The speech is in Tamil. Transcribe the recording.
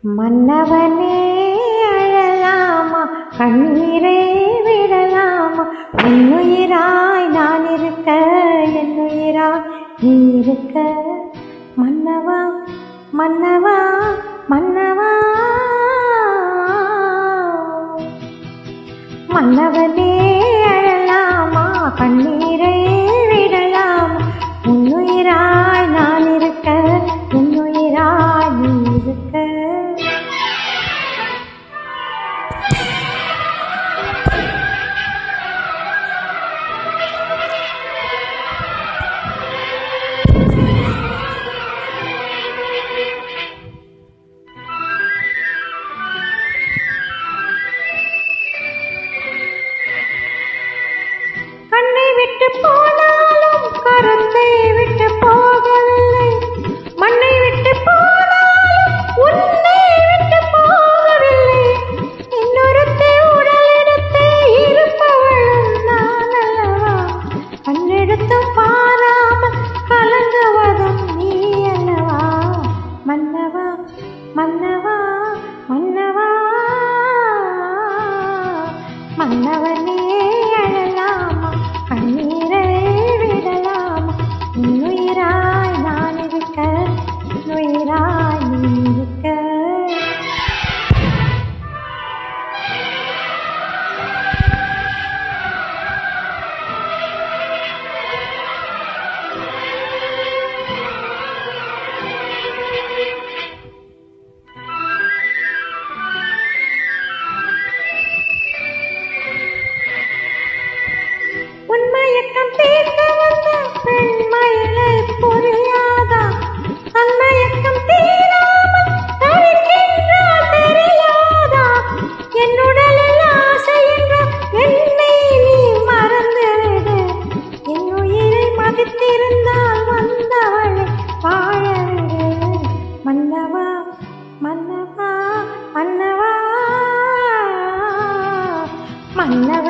மன்னவனே அழலாமா, கண்ணீரை விடலாமா? உன்னுயிராய் நான் இருக்க, என்னுயிராய் நீ இருக்க. மன்னவா மன்னவா மன்னவா, மன்னவனே அழலாமா, கண்ணீரை விடலாமா? உன்னுயிராய் நான் இருக்க, என்னுயிராய் நீ இருக்க. கண்ணை விட்டு போனாலும் கருத்தை விட்டு போகவில்லை, மண்ணை விட்டு போனாலும் உன்னை விட்டு போகவில்லை. இன்னொருத்தை உடல் எடுத்து இருப்பவளும் நான் அல்லவா? கண்ணெடுத்தும் பாராமல் கலங்குவதும் நீ அல்லவா? மன்னவா மன்னவா மன்னவா, மன்னவனே அழலாமா, கண்ணீரை விடலாமா? உன்னுயிராய் நான் இருக்க, என்னுயிராய் நீ இருக்க. உன்மயக்கம் தீர்க்க வந்த பெண்மயிலை புரியாதா? தன்மயக்கம் தீராமல் தவிக்கின்றால் தெரியாதா? என்னுடலில் ஆசை என்ற என்னை நீ மறந்துவிடு. என் உயிரை மதித்திருந்தால் வந்தவளை வாழவிடு. மன்னவா மன்னவா மன்னவா, மன்னவ